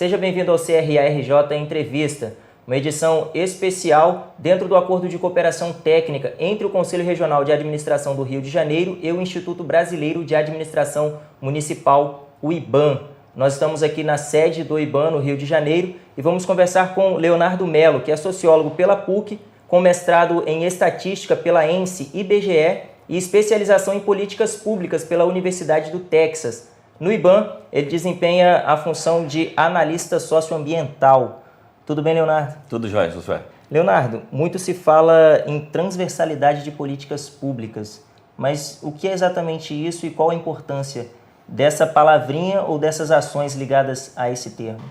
Seja bem-vindo ao CRA-RJ Entrevista, uma edição especial dentro do Acordo de Cooperação Técnica entre o Conselho Regional de Administração do Rio de Janeiro e o Instituto Brasileiro de Administração Municipal, o IBAM. Nós estamos aqui na sede do IBAM, no Rio de Janeiro, e vamos conversar com Leonardo Mello, que é sociólogo pela PUC, com mestrado em Estatística pela ENSE e IBGE e especialização em Políticas Públicas pela Universidade do Texas. No IBAM, ele desempenha a função de analista socioambiental. Tudo bem, Leonardo? Tudo jóia, Josué. Leonardo, muito se fala em transversalidade de políticas públicas, mas o que é exatamente isso e qual a importância dessa palavrinha ou dessas ações ligadas a esse termo?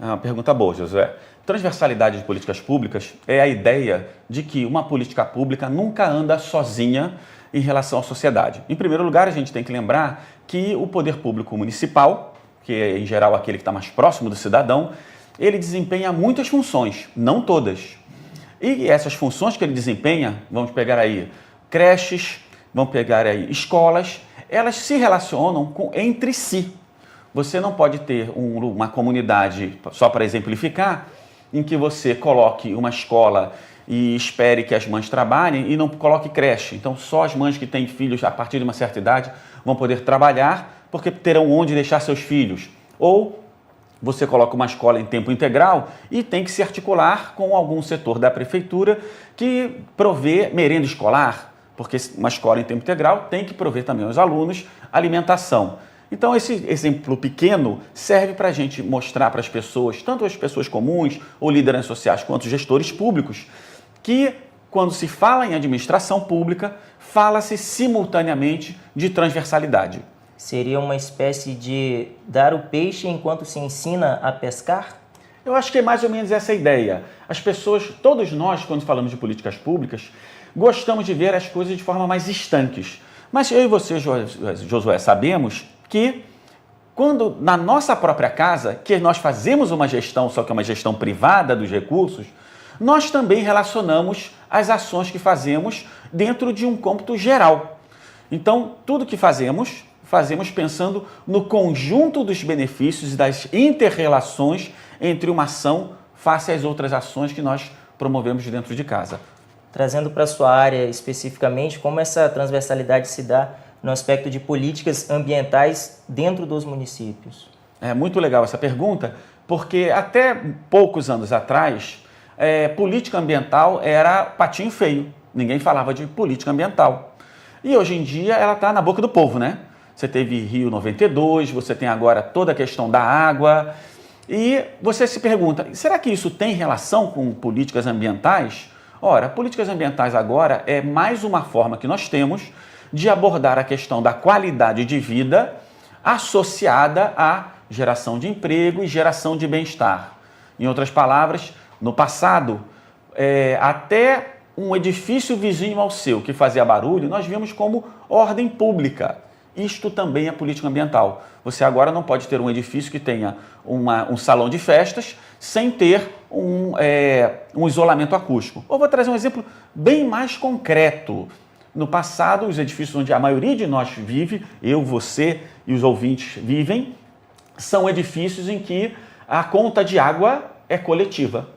É uma pergunta boa, Josué. Transversalidade de políticas públicas é a ideia de que uma política pública nunca anda sozinha em relação à sociedade. Em primeiro lugar, a gente tem que lembrar que o poder público municipal, que é em geral aquele que está mais próximo do cidadão, ele desempenha muitas funções, não todas. E essas funções que ele desempenha, vamos pegar aí creches, vamos pegar aí escolas, elas se relacionam entre si. Você não pode ter uma comunidade, só para exemplificar, em que você coloque uma escola e espere que as mães trabalhem e não coloque creche. Então, só as mães que têm filhos a partir de uma certa idade vão poder trabalhar porque terão onde deixar seus filhos. Ou você coloca uma escola em tempo integral e tem que se articular com algum setor da prefeitura que provê merenda escolar, porque uma escola em tempo integral tem que prover também aos alunos alimentação. Então, esse exemplo pequeno serve para a gente mostrar para as pessoas, tanto as pessoas comuns ou lideranças sociais quanto os gestores públicos, que quando se fala em administração pública, fala-se simultaneamente de transversalidade. Seria uma espécie de dar o peixe enquanto se ensina a pescar? Eu acho que é mais ou menos essa a ideia. As pessoas, todos nós, quando falamos de políticas públicas, gostamos de ver as coisas de forma mais estanques. Mas eu e você, Josué, sabemos que quando na nossa própria casa, que nós fazemos uma gestão, só que é uma gestão privada dos recursos, nós também relacionamos as ações que fazemos dentro de um cômputo geral. Então, tudo que fazemos pensando no conjunto dos benefícios e das inter-relações entre uma ação face às outras ações que nós promovemos dentro de casa. Trazendo para a sua área especificamente, como essa transversalidade se dá no aspecto de políticas ambientais dentro dos municípios? É muito legal essa pergunta, porque até poucos anos atrás, política ambiental era patinho feio. Ninguém falava de política ambiental. E hoje em dia ela está na boca do povo, né? Você teve Rio 92, você tem agora toda a questão da água. E você se pergunta, será que isso tem relação com políticas ambientais? Ora, políticas ambientais agora é mais uma forma que nós temos de abordar a questão da qualidade de vida associada à geração de emprego e geração de bem-estar. Em outras palavras, no passado, até um edifício vizinho ao seu que fazia barulho, nós vimos como ordem pública. Isto também é política ambiental. Você agora não pode ter um edifício que tenha um salão de festas sem ter um isolamento acústico. Eu vou trazer um exemplo bem mais concreto. No passado, os edifícios onde a maioria de nós vive, eu, você e os ouvintes vivem, são edifícios em que a conta de água é coletiva.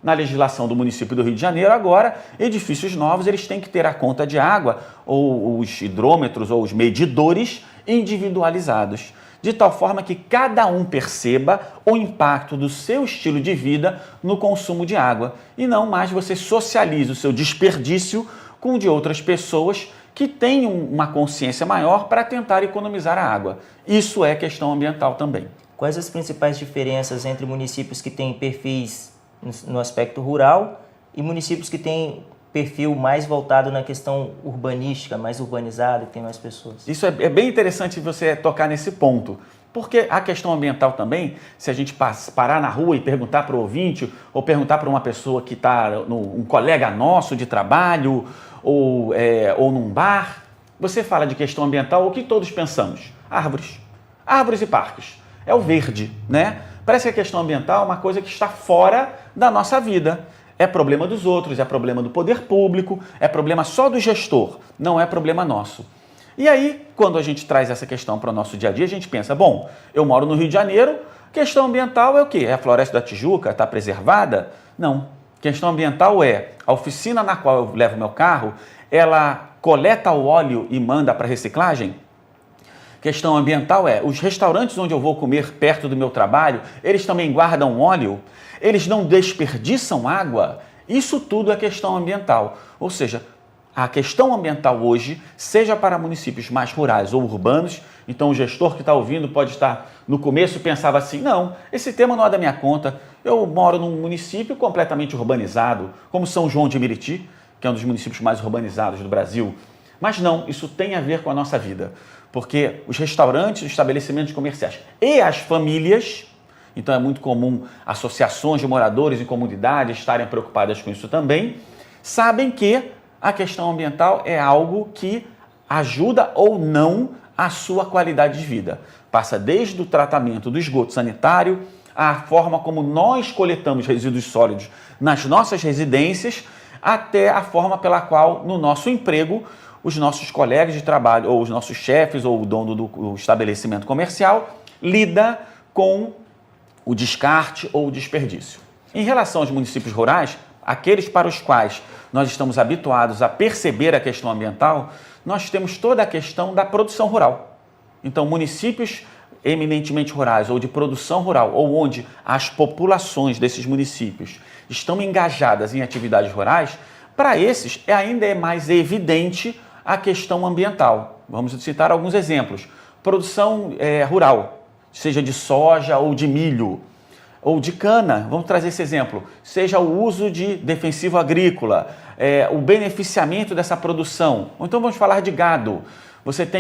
Na legislação do município do Rio de Janeiro, agora, edifícios novos eles têm que ter a conta de água, ou os hidrômetros, ou os medidores individualizados, de tal forma que cada um perceba o impacto do seu estilo de vida no consumo de água, e não mais você socialize o seu desperdício com o de outras pessoas que têm uma consciência maior para tentar economizar a água. Isso é questão ambiental também. Quais as principais diferenças entre municípios que têm perfis no aspecto rural e municípios que têm perfil mais voltado na questão urbanística, mais urbanizado, que tem mais pessoas? Isso é bem interessante você tocar nesse ponto, porque a questão ambiental também, se a gente parar na rua e perguntar para o ouvinte, ou perguntar para uma pessoa que está, um colega nosso de trabalho, ou num bar, você fala de questão ambiental, o que todos pensamos? Árvores. Árvores e parques. É o verde, né? Parece que a questão ambiental é uma coisa que está fora da nossa vida. É problema dos outros, é problema do poder público, é problema só do gestor, não é problema nosso. E aí, quando a gente traz essa questão para o nosso dia a dia, a gente pensa, bom, eu moro no Rio de Janeiro, Questão ambiental é o quê? É a Floresta da Tijuca? Está preservada? Não. Questão ambiental é a oficina na qual eu levo meu carro, ela coleta o óleo e manda para reciclagem? Questão ambiental é os restaurantes onde eu vou comer perto do meu trabalho, eles também guardam óleo? Eles não desperdiçam água? Isso tudo é questão ambiental. Ou seja, a questão ambiental hoje, seja para municípios mais rurais ou urbanos, então o gestor que está ouvindo pode estar no começo e pensava assim, não, esse tema não é da minha conta, eu moro num município completamente urbanizado, como São João de Meriti, que é um dos municípios mais urbanizados do Brasil. Mas não, isso tem a ver com a nossa vida, porque os restaurantes, os estabelecimentos comerciais e as famílias, então é muito comum associações de moradores em comunidades estarem preocupadas com isso também, sabem que a questão ambiental é algo que ajuda ou não a sua qualidade de vida. Passa desde o tratamento do esgoto sanitário, a forma como nós coletamos resíduos sólidos nas nossas residências, até a forma pela qual, no nosso emprego, os nossos colegas de trabalho, ou os nossos chefes, ou o dono do estabelecimento comercial, lida com o descarte ou o desperdício. Em relação aos municípios rurais, aqueles para os quais nós estamos habituados a perceber a questão ambiental, nós temos toda a questão da produção rural. Então, municípios eminentemente rurais ou de produção rural, ou onde as populações desses municípios estão engajadas em atividades rurais, para esses ainda é mais evidente a questão ambiental. Vamos citar alguns exemplos. Produção rural, seja de soja ou de milho, ou de cana, vamos trazer esse exemplo, seja o uso de defensivo agrícola, o beneficiamento dessa produção. Ou então vamos falar de gado.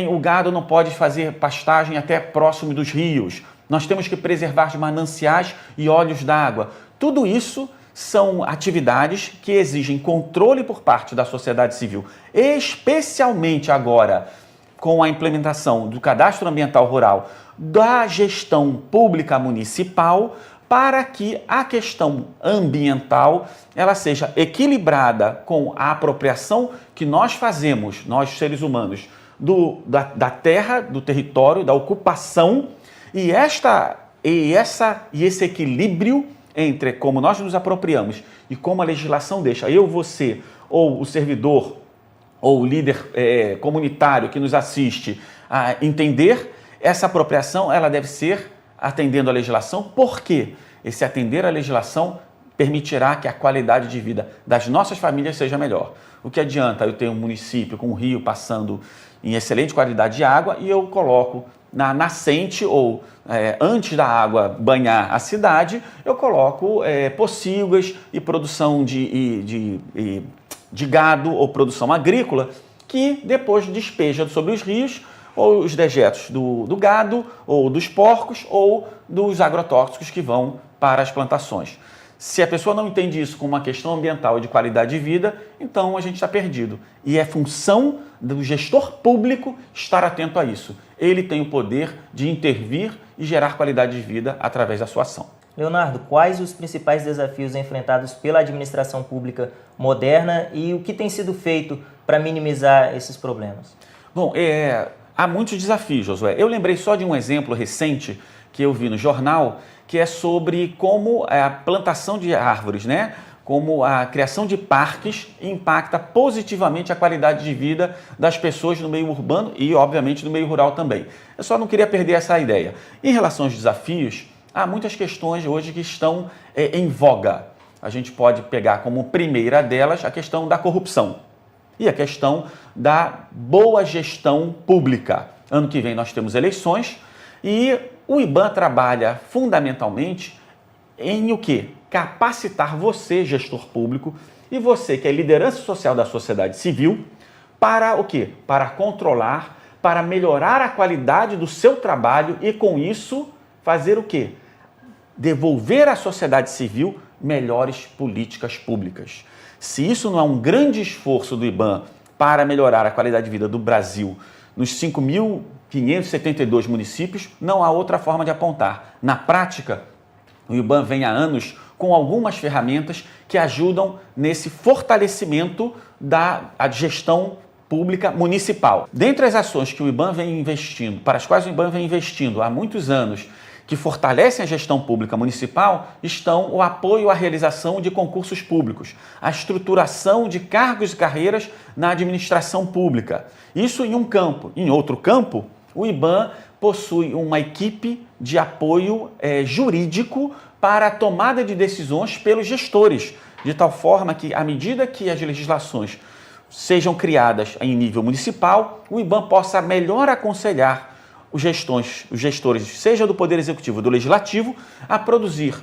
O gado não pode fazer pastagem até próximo dos rios. Nós temos que preservar de mananciais e olhos d'água. Tudo isso são atividades que exigem controle por parte da sociedade civil, especialmente agora com a implementação do Cadastro Ambiental Rural, da gestão pública municipal, para que a questão ambiental ela seja equilibrada com a apropriação que nós fazemos, nós seres humanos, da terra, do território, da ocupação, e esse equilíbrio entre como nós nos apropriamos e como a legislação deixa você, ou o servidor, ou o líder comunitário que nos assiste a entender, essa apropriação ela deve ser atendendo à legislação, porque esse atender à legislação permitirá que a qualidade de vida das nossas famílias seja melhor. O que adianta eu ter um município com um rio passando em excelente qualidade de água e eu coloco na nascente ou antes da água banhar a cidade, eu coloco pocilgas e produção de gado ou produção agrícola que depois despeja sobre os rios ou os dejetos do gado, ou dos porcos, ou dos agrotóxicos que vão para as plantações. Se a pessoa não entende isso como uma questão ambiental e de qualidade de vida, então a gente está perdido. E é função do gestor público estar atento a isso. Ele tem o poder de intervir e gerar qualidade de vida através da sua ação. Leonardo, quais os principais desafios enfrentados pela administração pública moderna e o que tem sido feito para minimizar esses problemas? Bom, há muitos desafios, Josué. Eu lembrei só de um exemplo recente que eu vi no jornal, que é sobre como a plantação de árvores, como a criação de parques impacta positivamente a qualidade de vida das pessoas no meio urbano e, obviamente, no meio rural também. Eu só não queria perder essa ideia. Em relação aos desafios, há muitas questões hoje que estão em voga. A gente pode pegar como primeira delas a questão da corrupção e a questão da boa gestão pública. Ano que vem nós temos eleições e o IBAN trabalha fundamentalmente em o quê? Capacitar você, gestor público, e você que é liderança social da sociedade civil, para o quê? Para controlar, para melhorar a qualidade do seu trabalho e com isso fazer o quê? Devolver à sociedade civil melhores políticas públicas. Se isso não é um grande esforço do IBAN para melhorar a qualidade de vida do Brasil nos 5.572 municípios, não há outra forma de apontar. Na prática, o IBAN vem há anos com algumas ferramentas que ajudam nesse fortalecimento da gestão pública municipal. Dentre as ações que o IBAN vem investindo, para as quais o IBAN vem investindo há muitos anos, que fortalecem a gestão pública municipal estão o apoio à realização de concursos públicos, a estruturação de cargos e carreiras na administração pública. Isso em um campo. Em outro campo, o IBAN possui uma equipe de apoio jurídico para a tomada de decisões pelos gestores, de tal forma que, à medida que as legislações sejam criadas em nível municipal, o IBAN possa melhor aconselhar os gestores, seja do Poder Executivo ou do Legislativo, a produzir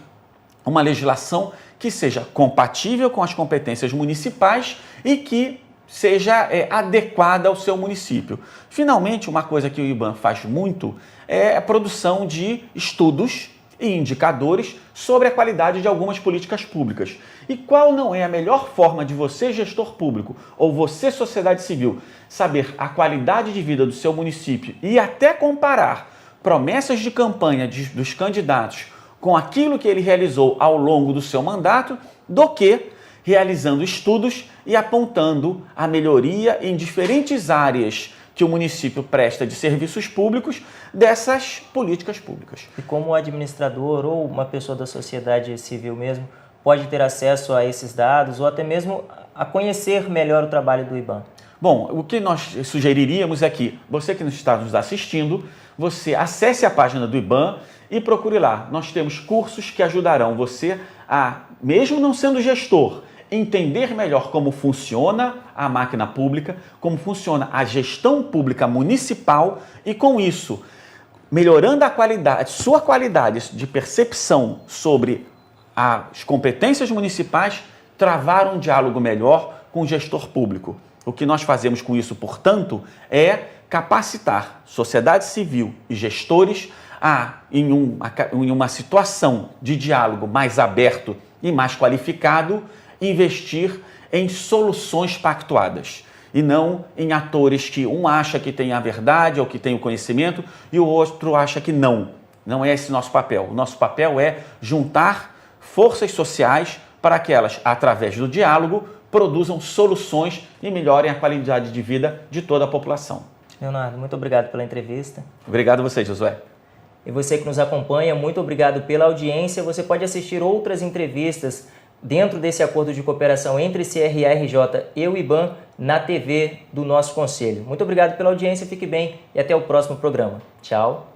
uma legislação que seja compatível com as competências municipais e que seja adequada ao seu município. Finalmente, uma coisa que o IBAN faz muito é a produção de estudos e indicadores sobre a qualidade de algumas políticas públicas. E qual não é a melhor forma de você, gestor público, ou você, sociedade civil, saber a qualidade de vida do seu município e até comparar promessas de campanha dos candidatos com aquilo que ele realizou ao longo do seu mandato, do que realizando estudos e apontando a melhoria em diferentes áreas que o município presta de serviços públicos dessas políticas públicas. E como o administrador ou uma pessoa da sociedade civil mesmo pode ter acesso a esses dados ou até mesmo a conhecer melhor o trabalho do IBAN? Bom, o que nós sugeriríamos é que você que está nos assistindo, você acesse a página do IBAN e procure lá. Nós temos cursos que ajudarão você a, mesmo não sendo gestor, entender melhor como funciona a máquina pública, como funciona a gestão pública municipal e, com isso, melhorando a qualidade, sua qualidade de percepção sobre as competências municipais, travar um diálogo melhor com o gestor público. O que nós fazemos com isso, portanto, é capacitar sociedade civil e gestores em uma situação de diálogo mais aberto e mais qualificado, investir em soluções pactuadas e não em atores que um acha que tem a verdade ou que tem o conhecimento e o outro acha que não. Não é esse nosso papel. O nosso papel é juntar forças sociais para que elas, através do diálogo, produzam soluções e melhorem a qualidade de vida de toda a população. Leonardo, muito obrigado pela entrevista. Obrigado a você, Josué. E você que nos acompanha, muito obrigado pela audiência. Você pode assistir outras entrevistas dentro desse acordo de cooperação entre CRA-RJ e o IBAN na TV do nosso Conselho. Muito obrigado pela audiência, fique bem e até o próximo programa. Tchau.